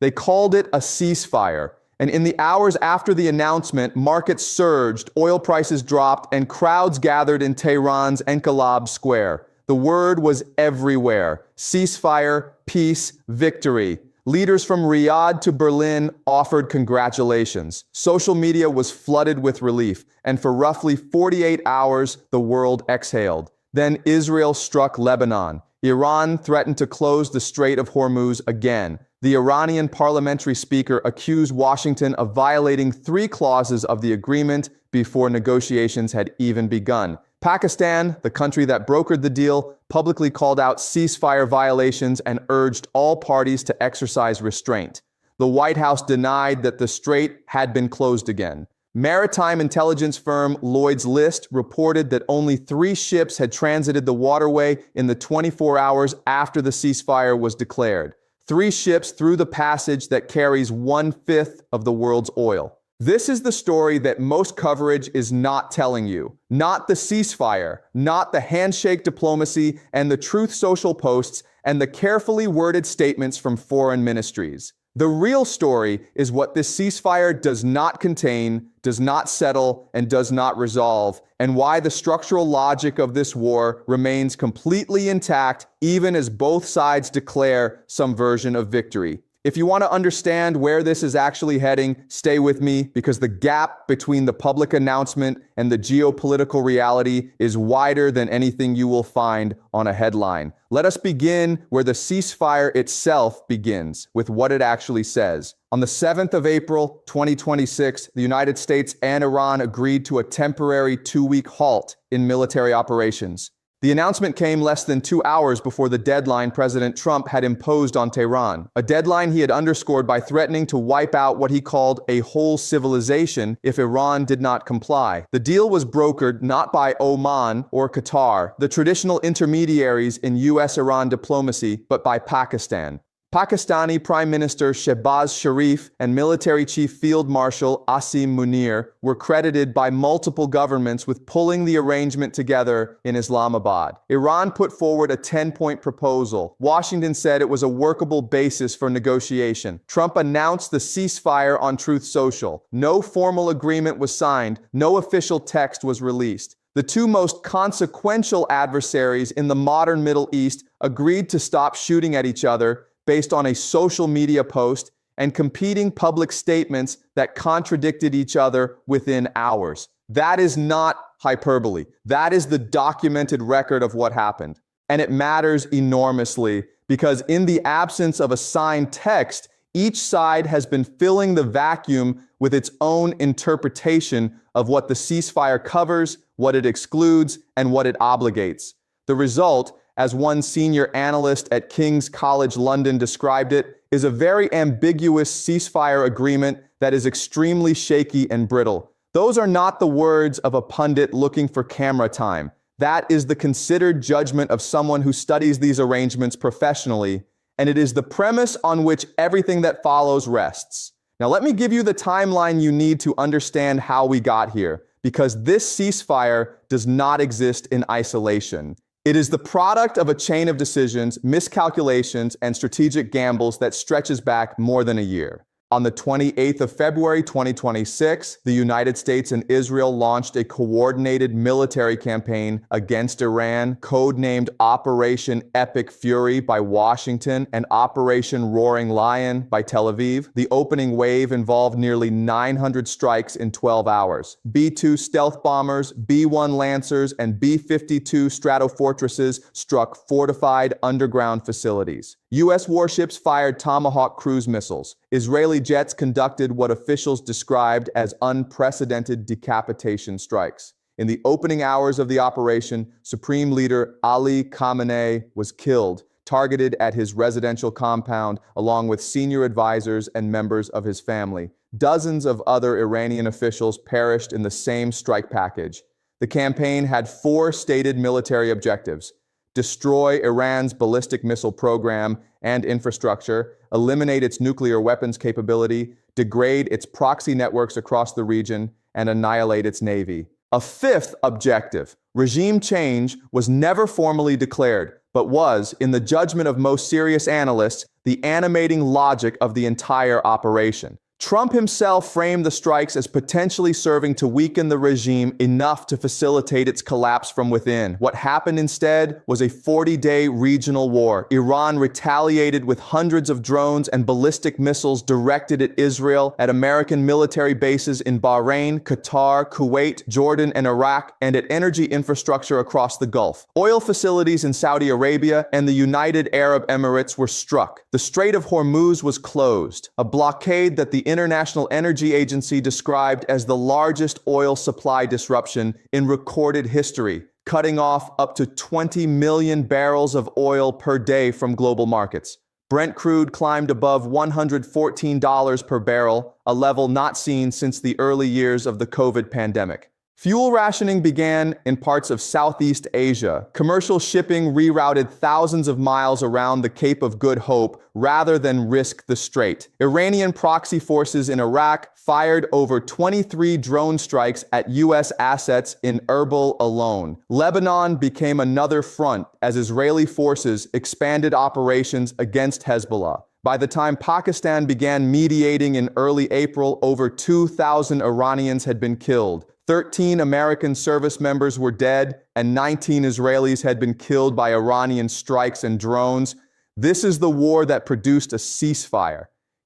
They called it a ceasefire. And in the hours after the announcement, markets surged, oil prices dropped, and crowds gathered in Tehran's Enqilab Square. The word was everywhere: ceasefire, peace, victory. Leaders from Riyadh to Berlin offered congratulations. Social media was flooded with relief, and for roughly 48 hours, the world exhaled. Then Israel struck Lebanon. Iran threatened to close the Strait of Hormuz again. The Iranian parliamentary speaker accused Washington of violating 3 clauses of the agreement before negotiations had even begun. Pakistan, the country that brokered the deal, publicly called out ceasefire violations and urged all parties to exercise restraint. The White House denied that the strait had been closed again. Maritime intelligence firm Lloyd's List reported that only 3 ships had transited the waterway in the 24 hours after the ceasefire was declared. 3 ships through the passage that carries 1/5 of the world's oil. This is the story that most coverage is not telling you. Not the ceasefire, not the handshake diplomacy and the Truth Social posts and the carefully worded statements from foreign ministries. The real story is what this ceasefire does not contain, does not settle, and does not resolve, and why the structural logic of this war remains completely intact even as both sides declare some version of victory. If you want to understand where this is actually heading, stay with me, because the gap between the public announcement and the geopolitical reality is wider than anything you will find on a headline. Let us begin where the ceasefire itself begins, with what it actually says. On the 7th of April, 2026, the United States and Iran agreed to a temporary 2-week halt in military operations. The announcement came less than 2 hours before the deadline President Trump had imposed on Tehran, a deadline he had underscored by threatening to wipe out what he called a whole civilization if Iran did not comply. The deal was brokered not by Oman or Qatar, the traditional intermediaries in U.S.-Iran diplomacy, but by Pakistan. Pakistani Prime Minister Shehbaz Sharif and Military Chief Field Marshal Asim Munir were credited by multiple governments with pulling the arrangement together in Islamabad. Iran put forward a 10-point proposal. Washington said it was a workable basis for negotiation. Trump announced the ceasefire on Truth Social. No formal agreement was signed. No official text was released. The 2 most consequential adversaries in the modern Middle East agreed to stop shooting at each other based on a social media post and competing public statements that contradicted each other within hours. That is not hyperbole. That is the documented record of what happened. And it matters enormously because in the absence of a signed text, each side has been filling the vacuum with its own interpretation of what the ceasefire covers, what it excludes, and what it obligates. The result, as one senior analyst at King's College London described it, is a very ambiguous ceasefire agreement that is extremely shaky and brittle. Those are not the words of a pundit looking for camera time. That is the considered judgment of someone who studies these arrangements professionally, and it is the premise on which everything that follows rests. Now, let me give you the timeline you need to understand how we got here, because this ceasefire does not exist in isolation. It is the product of a chain of decisions, miscalculations, and strategic gambles that stretches back more than a year. On the 28th of February 2026, the United States and Israel launched a coordinated military campaign against Iran, codenamed Operation Epic Fury by Washington and Operation Roaring Lion by Tel Aviv. The opening wave involved nearly 900 strikes in 12 hours. B-2 stealth bombers, B-1 Lancers, and B-52 Stratofortresses struck fortified underground facilities. U.S. warships fired Tomahawk cruise missiles. Israeli jets conducted what officials described as unprecedented decapitation strikes. In the opening hours of the operation, Supreme Leader Ali Khamenei was killed, targeted at his residential compound, along with senior advisors and members of his family. Dozens of other Iranian officials perished in the same strike package. The campaign had 4 stated military objectives: destroy Iran's ballistic missile program and infrastructure, eliminate its nuclear weapons capability, degrade its proxy networks across the region, and annihilate its navy. A 5th objective: Regime change was never formally declared, but was, in the judgment of most serious analysts, the animating logic of the entire operation. Trump himself framed the strikes as potentially serving to weaken the regime enough to facilitate its collapse from within. What happened instead was a 40-day regional war. Iran retaliated with hundreds of drones and ballistic missiles directed at Israel, at American military bases in Bahrain, Qatar, Kuwait, Jordan, and Iraq, and at energy infrastructure across the Gulf. Oil facilities in Saudi Arabia and the United Arab Emirates were struck. The Strait of Hormuz was closed, a blockade that the International Energy Agency described as the largest oil supply disruption in recorded history, cutting off up to 20 million barrels of oil per day from global markets. Brent crude climbed above $114 per barrel, a level not seen since the early years of the COVID pandemic. Fuel rationing began in parts of Southeast Asia. Commercial shipping rerouted thousands of miles around the Cape of Good Hope rather than risk the strait. Iranian proxy forces in Iraq fired over 23 drone strikes at U.S. assets in Erbil alone. Lebanon became another front as Israeli forces expanded operations against Hezbollah. By the time Pakistan began mediating in early April, over 2,000 Iranians had been killed. 13 American service members were dead, and 19 Israelis had been killed by Iranian strikes and drones. This is the war that produced a ceasefire.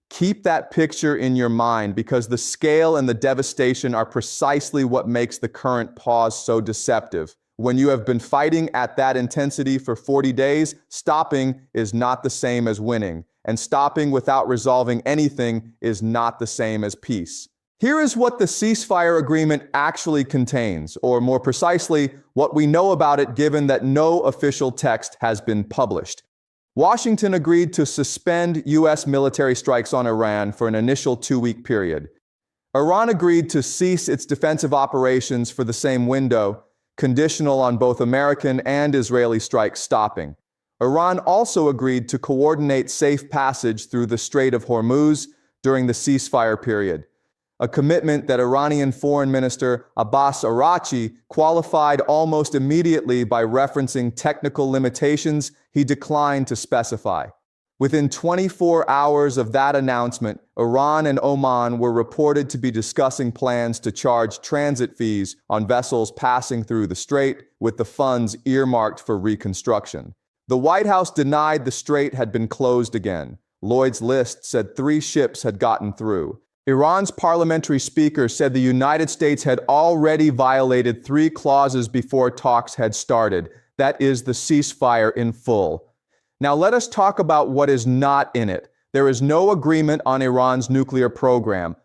Keep that picture in your mind, because the scale and the devastation are precisely what makes the current pause so deceptive. When you have been fighting at that intensity for 40 days, stopping is not the same as winning, and stopping without resolving anything is not the same as peace. Here is what the ceasefire agreement actually contains, or more precisely, what we know about it given that no official text has been published. Washington agreed to suspend U.S. military strikes on Iran for an initial 2-week period. Iran agreed to cease its defensive operations for the same window, conditional on both American and Israeli strikes stopping. Iran also agreed to coordinate safe passage through the Strait of Hormuz during the ceasefire period, a commitment that Iranian Foreign Minister Abbas Araghchi qualified almost immediately by referencing technical limitations he declined to specify. Within 24 hours of that announcement, Iran and Oman were reported to be discussing plans to charge transit fees on vessels passing through the strait, with the funds earmarked for reconstruction. The White House denied the strait had been closed again. Lloyd's List said 3 ships had gotten through. Iran's parliamentary speaker said the United States had already violated 3 clauses before talks had started. That is the ceasefire in full. Now let us talk about what is not in it. There is no agreement on Iran's nuclear program.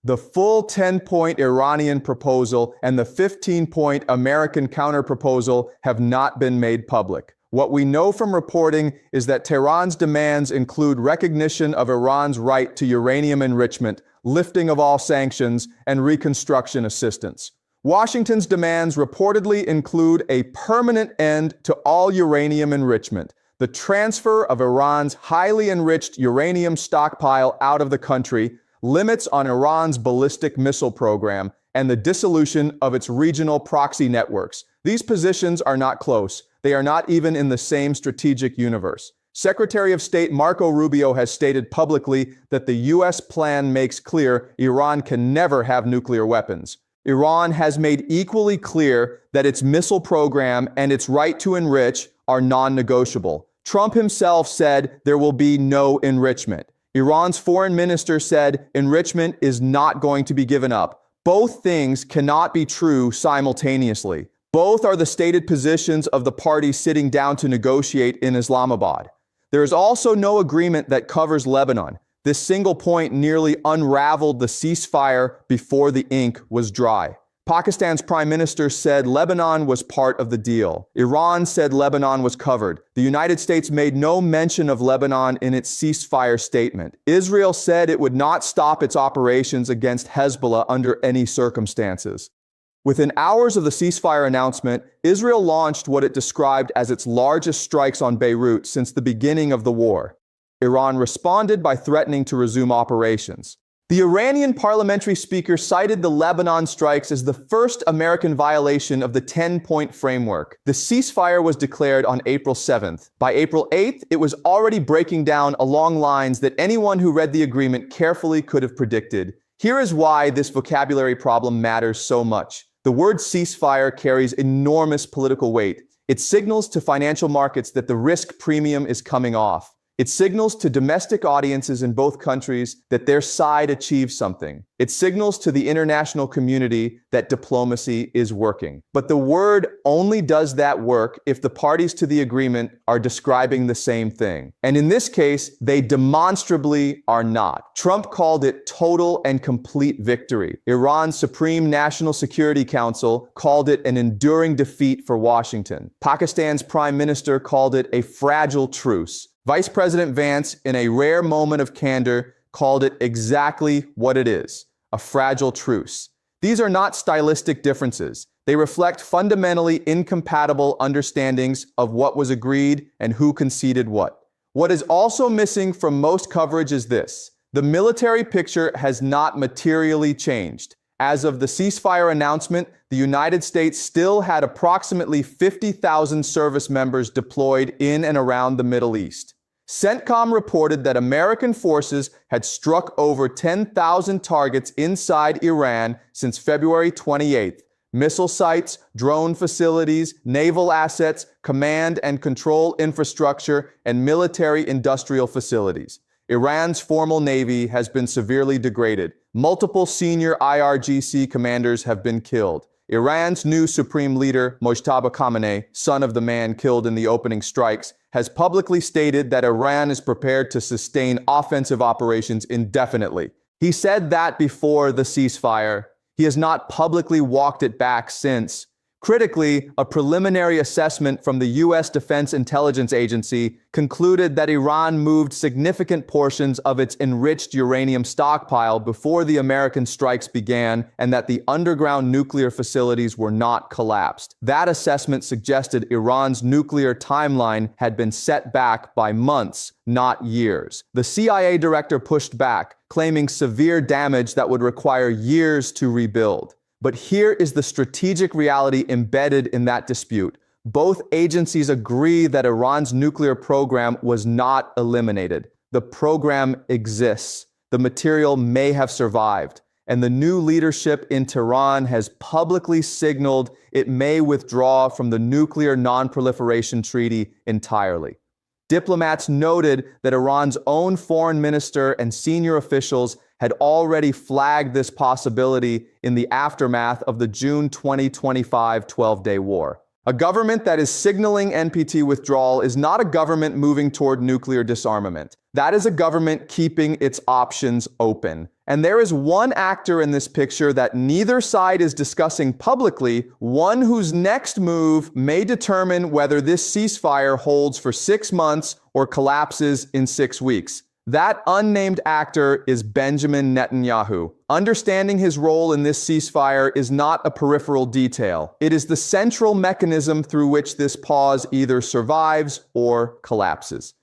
The full 10-point Iranian proposal and the 15-point American counterproposal have not been made public. What we know from reporting is that Tehran's demands include recognition of Iran's right to uranium enrichment, lifting of all sanctions, and reconstruction assistance. Washington's demands reportedly include a permanent end to all uranium enrichment, the transfer of Iran's highly enriched uranium stockpile out of the country, limits on Iran's ballistic missile program, and the dissolution of its regional proxy networks. These positions are not close. They are not even in the same strategic universe. Secretary of State Marco Rubio has stated publicly that the U.S. plan makes clear Iran can never have nuclear weapons. Iran has made equally clear that its missile program and its right to enrich are non-negotiable. Trump himself said there will be no enrichment. Iran's foreign minister said enrichment is not going to be given up. Both things cannot be true simultaneously. Both are the stated positions of the parties sitting down to negotiate in Islamabad. There is also no agreement that covers Lebanon. This single point nearly unraveled the ceasefire before the ink was dry. Pakistan's prime minister said Lebanon was part of the deal. Iran said Lebanon was covered. The United States made no mention of Lebanon in its ceasefire statement. Israel said it would not stop its operations against Hezbollah under any circumstances. Within hours of the ceasefire announcement, Israel launched what it described as its largest strikes on Beirut since the beginning of the war. Iran responded by threatening to resume operations. The Iranian parliamentary speaker cited the Lebanon strikes as the first American violation of the 10-point framework. The ceasefire was declared on April 7th. By April 8th, it was already breaking down along lines that anyone who read the agreement carefully could have predicted. Here is why this vocabulary problem matters so much. The word ceasefire carries enormous political weight. It signals to financial markets that the risk premium is coming off. It signals to domestic audiences in both countries that their side achieved something. It signals to the international community that diplomacy is working. But the word only does that work if the parties to the agreement are describing the same thing. And in this case, they demonstrably are not. Trump called it total and complete victory. Iran's Supreme National Security Council called it an enduring defeat for Washington. Pakistan's Prime Minister called it a fragile truce. Vice President Vance, in a rare moment of candor, called it exactly what it is, a fragile truce. These are not stylistic differences. They reflect fundamentally incompatible understandings of what was agreed and who conceded what. What is also missing from most coverage is this: the military picture has not materially changed. As of the ceasefire announcement, the United States still had approximately 50,000 service members deployed in and around the Middle East. CENTCOM reported that American forces had struck over 10,000 targets inside Iran since February 28th. Missile sites, drone facilities, naval assets, command and control infrastructure, and military-industrial facilities. Iran's formal navy has been severely degraded. Multiple senior IRGC commanders have been killed. Iran's new supreme leader, Mojtaba Khamenei, son of the man killed in the opening strikes, has publicly stated that Iran is prepared to sustain offensive operations indefinitely. He said that before the ceasefire. He has not publicly walked it back since. Critically, a preliminary assessment from the U.S. Defense Intelligence Agency concluded that Iran moved significant portions of its enriched uranium stockpile before the American strikes began, and that the underground nuclear facilities were not collapsed. That assessment suggested Iran's nuclear timeline had been set back by months, not years. The CIA director pushed back, claiming severe damage that would require years to rebuild. But here is the strategic reality embedded in that dispute. Both agencies agree that Iran's nuclear program was not eliminated. The program exists. The material may have survived. And the new leadership in Tehran has publicly signaled it may withdraw from the Nuclear Non-Proliferation Treaty entirely. Diplomats noted that Iran's own foreign minister and senior officials had already flagged this possibility in the aftermath of the June 2025 12-day war. A government that is signaling NPT withdrawal is not a government moving toward nuclear disarmament. That is a government keeping its options open. And there is one actor in this picture that neither side is discussing publicly, one whose next move may determine whether this ceasefire holds for 6 months or collapses in 6 weeks. That unnamed actor is Benjamin Netanyahu. Understanding his role in this ceasefire is not a peripheral detail. It is the central mechanism through which this pause either survives or collapses.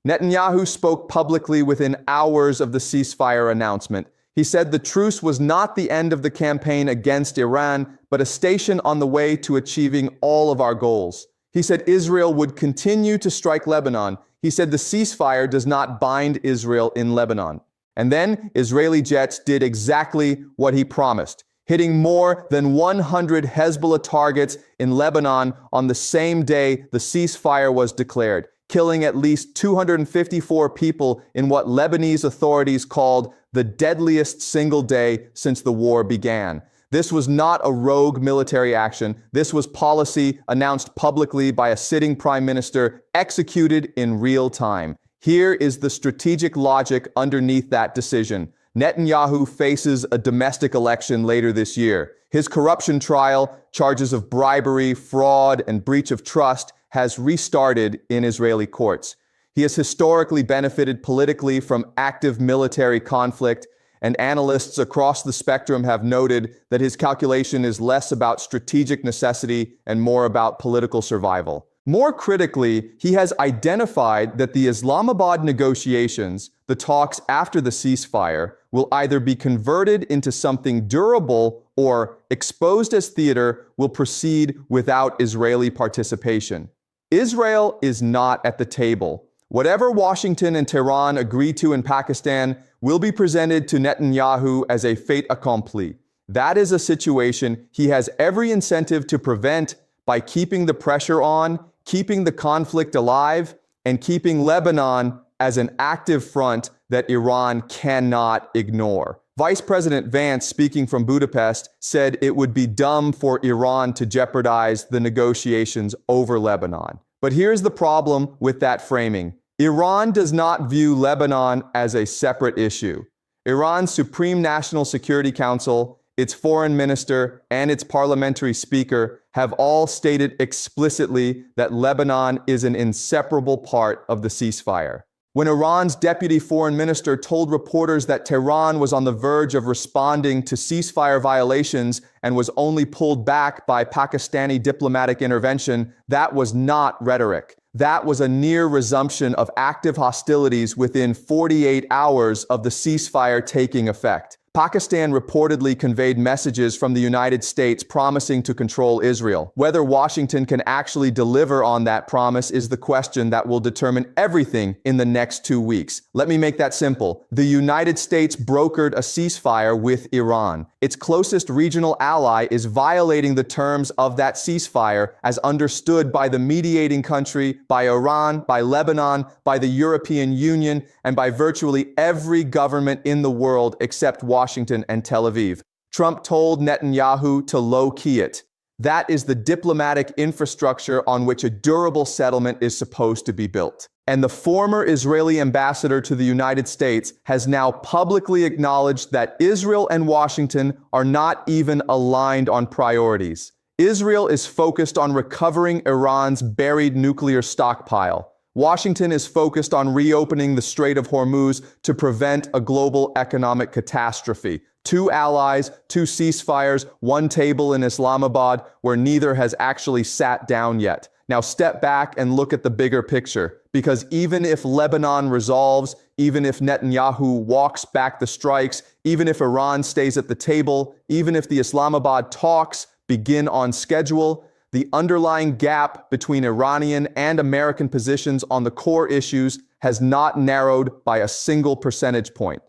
Netanyahu spoke publicly within hours of the ceasefire announcement. He said the truce was not the end of the campaign against Iran, but a station on the way to achieving all of our goals. He said Israel would continue to strike Lebanon. He said the ceasefire does not bind Israel in Lebanon. And then Israeli jets did exactly what he promised, hitting more than 100 Hezbollah targets in Lebanon on the same day the ceasefire was declared, killing at least 254 people in what Lebanese authorities called the deadliest single day since the war began. This was not a rogue military action. This was policy announced publicly by a sitting prime minister, executed in real time. Here is the strategic logic underneath that decision. Netanyahu faces a domestic election later this year. His corruption trial, charges of bribery, fraud, and breach of trust, has restarted in Israeli courts. He has historically benefited politically from active military conflict, and analysts across the spectrum have noted that his calculation is less about strategic necessity and more about political survival. More critically, he has identified that the Islamabad negotiations, the talks after the ceasefire, will either be converted into something durable or, exposed as theater, will proceed without Israeli participation. Israel is not at the table. Whatever Washington and Tehran agree to in Pakistan will be presented to Netanyahu as a fait accompli. That is a situation he has every incentive to prevent by keeping the pressure on, keeping the conflict alive, and keeping Lebanon as an active front that Iran cannot ignore. Vice President Vance, speaking from Budapest, said it would be dumb for Iran to jeopardize the negotiations over Lebanon. But here's the problem with that framing. Iran does not view Lebanon as a separate issue. Iran's Supreme National Security Council, its foreign minister, and its parliamentary speaker have all stated explicitly that Lebanon is an inseparable part of the ceasefire. When Iran's deputy foreign minister told reporters that Tehran was on the verge of responding to ceasefire violations and was only pulled back by Pakistani diplomatic intervention, that was not rhetoric. That was a near resumption of active hostilities within 48 hours of the ceasefire taking effect. Pakistan reportedly conveyed messages from the United States promising to control Israel. Whether Washington can actually deliver on that promise is the question that will determine everything in the next 2 weeks. Let me make that simple. The United States brokered a ceasefire with Iran. Its closest regional ally is violating the terms of that ceasefire as understood by the mediating country, by Iran, by Lebanon, by the European Union, and by virtually every government in the world except Washington and Tel Aviv. Trump told Netanyahu to low-key it. That is the diplomatic infrastructure on which a durable settlement is supposed to be built. And the former Israeli ambassador to the United States has now publicly acknowledged that Israel and Washington are not even aligned on priorities. Israel is focused on recovering Iran's buried nuclear stockpile. Washington is focused on reopening the Strait of Hormuz to prevent a global economic catastrophe. 2 allies, 2 ceasefires, 1 table in Islamabad where neither has actually sat down yet. Now step back and look at the bigger picture, because even if Lebanon resolves, even if Netanyahu walks back the strikes, even if Iran stays at the table, even if the Islamabad talks begin on schedule, the underlying gap between Iranian and American positions on the core issues has not narrowed by a single percentage point.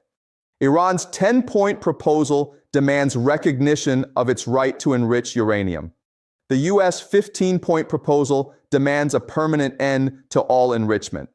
Iran's 10-point proposal demands recognition of its right to enrich uranium. The U.S. 15-point proposal demands a permanent end to all enrichment.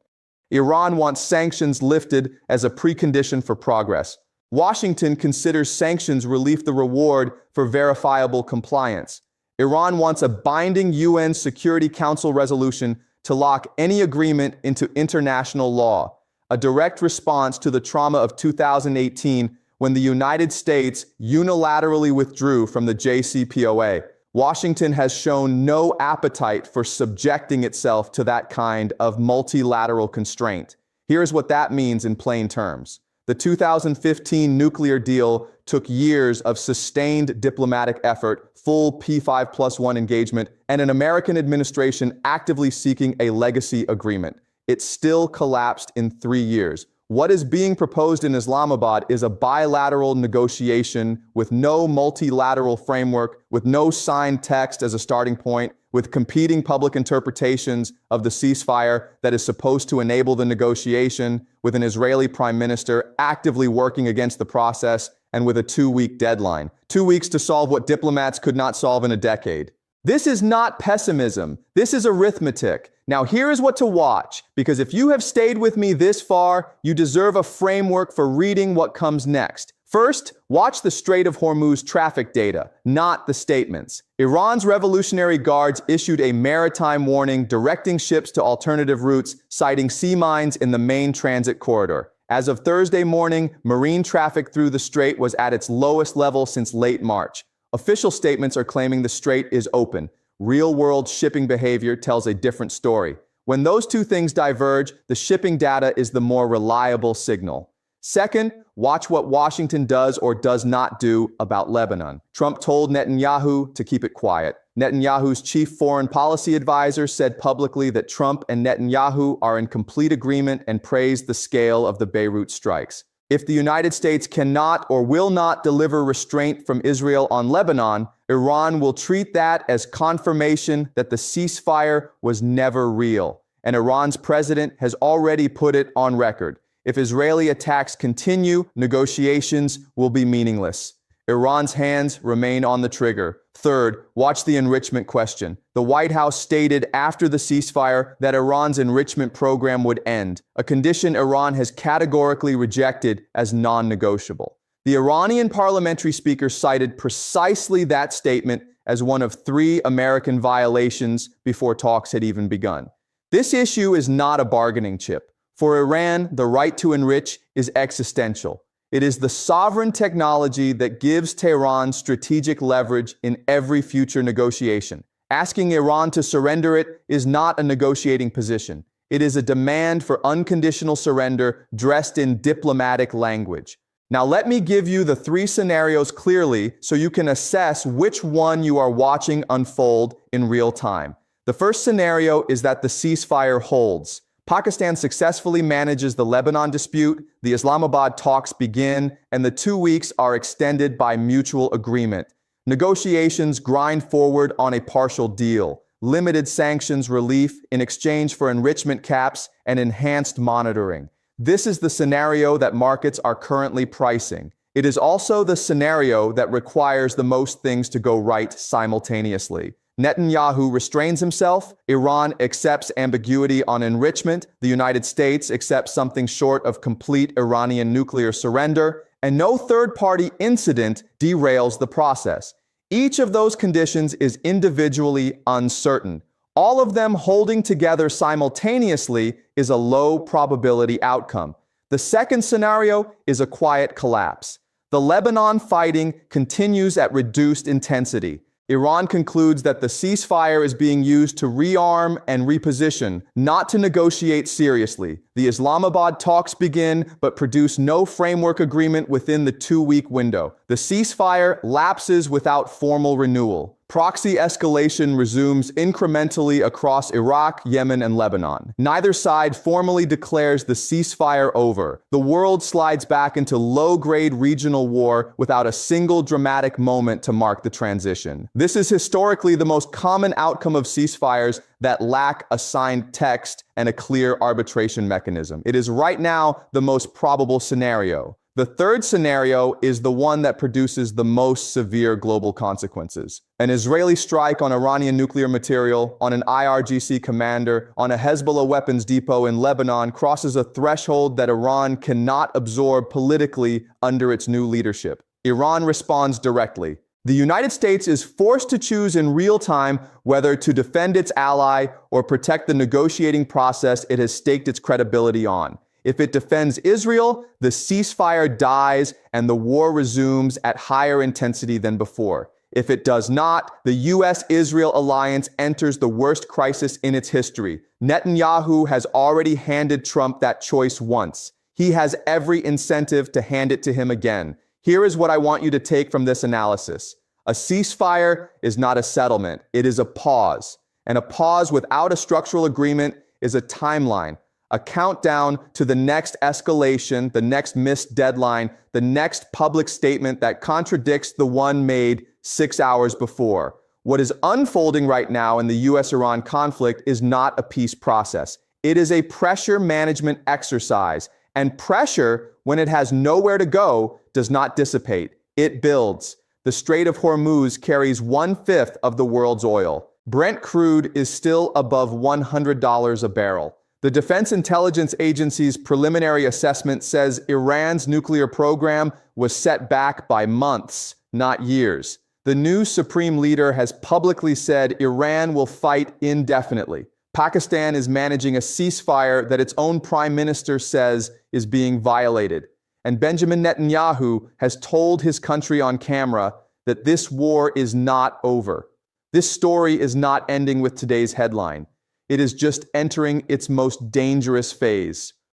Iran wants sanctions lifted as a precondition for progress. Washington considers sanctions relief the reward for verifiable compliance. Iran wants a binding UN Security Council resolution to lock any agreement into international law, a direct response to the trauma of 2018 when the United States unilaterally withdrew from the JCPOA. Washington has shown no appetite for subjecting itself to that kind of multilateral constraint. Here's what that means in plain terms. The 2015 nuclear deal took years of sustained diplomatic effort, full P5+1 engagement, and an American administration actively seeking a legacy agreement. It still collapsed in 3 years. What is being proposed in Islamabad is a bilateral negotiation with no multilateral framework, with no signed text as a starting point, with competing public interpretations of the ceasefire that is supposed to enable the negotiation, with an Israeli prime minister actively working against the process, and with a 2-week deadline. 2 weeks to solve what diplomats could not solve in a decade. This is not pessimism. This is arithmetic. Now here is what to watch, because if you have stayed with me this far, you deserve a framework for reading what comes next. First, watch the Strait of Hormuz traffic data, not the statements. Iran's Revolutionary Guards issued a maritime warning directing ships to alternative routes, citing sea mines in the main transit corridor. As of Thursday morning, marine traffic through the strait was at its lowest level since late March. Official statements are claiming the strait is open. Real-world shipping behavior tells a different story. When those two things diverge, the shipping data is the more reliable signal. Second, watch what Washington does or does not do about Lebanon. Trump told Netanyahu to keep it quiet. Netanyahu's chief foreign policy advisor said publicly that Trump and Netanyahu are in complete agreement and praised the scale of the Beirut strikes. If the United States cannot or will not deliver restraint from Israel on Lebanon, Iran will treat that as confirmation that the ceasefire was never real. And Iran's president has already put it on record. If Israeli attacks continue, negotiations will be meaningless. Iran's hands remain on the trigger. Third, watch the enrichment question. The White House stated after the ceasefire that Iran's enrichment program would end, a condition Iran has categorically rejected as non-negotiable. The Iranian parliamentary speaker cited precisely that statement as one of 3 American violations before talks had even begun. This issue is not a bargaining chip. For Iran, the right to enrich is existential. It is the sovereign technology that gives Tehran strategic leverage in every future negotiation. Asking Iran to surrender it is not a negotiating position. It is a demand for unconditional surrender dressed in diplomatic language. Now let me give you the 3 scenarios clearly so you can assess which one you are watching unfold in real time. The first scenario is that the ceasefire holds. Pakistan successfully manages the Lebanon dispute, the Islamabad talks begin, and the 2 weeks are extended by mutual agreement. Negotiations grind forward on a partial deal, limited sanctions relief in exchange for enrichment caps and enhanced monitoring. This is the scenario that markets are currently pricing. It is also the scenario that requires the most things to go right simultaneously. Netanyahu restrains himself, Iran accepts ambiguity on enrichment, the United States accepts something short of complete Iranian nuclear surrender, and no third-party incident derails the process. Each of those conditions is individually uncertain. All of them holding together simultaneously is a low-probability outcome. The second scenario is a quiet collapse. The Lebanon fighting continues at reduced intensity. Iran concludes that the ceasefire is being used to rearm and reposition, not to negotiate seriously. The Islamabad talks begin, but produce no framework agreement within the 2-week window. The ceasefire lapses without formal renewal. Proxy escalation resumes incrementally across Iraq, Yemen, and Lebanon. Neither side formally declares the ceasefire over. The world slides back into low-grade regional war without a single dramatic moment to mark the transition. This is historically the most common outcome of ceasefires that lack a signed text and a clear arbitration mechanism. It is right now the most probable scenario. The third scenario is the one that produces the most severe global consequences. An Israeli strike on Iranian nuclear material, on an IRGC commander, on a Hezbollah weapons depot in Lebanon crosses a threshold that Iran cannot absorb politically under its new leadership. Iran responds directly. The United States is forced to choose in real time whether to defend its ally or protect the negotiating process it has staked its credibility on. If it defends Israel, the ceasefire dies and the war resumes at higher intensity than before. If it does not, the U.S.-Israel alliance enters the worst crisis in its history. Netanyahu has already handed Trump that choice once. He has every incentive to hand it to him again. Here is what I want you to take from this analysis. A ceasefire is not a settlement. It is a pause. And a pause without a structural agreement is a timeline. A countdown to the next escalation, the next missed deadline, the next public statement that contradicts the one made 6 hours before. What is unfolding right now in the U.S.-Iran conflict is not a peace process. It is a pressure management exercise. And pressure, when it has nowhere to go, does not dissipate. It builds. The Strait of Hormuz carries 1/5 of the world's oil. Brent crude is still above $100 a barrel. The Defense Intelligence Agency's preliminary assessment says Iran's nuclear program was set back by months, not years. The new supreme leader has publicly said Iran will fight indefinitely. Pakistan is managing a ceasefire that its own prime minister says is being violated. And Benjamin Netanyahu has told his country on camera that this war is not over. This story is not ending with today's headline. It is just entering its most dangerous phase.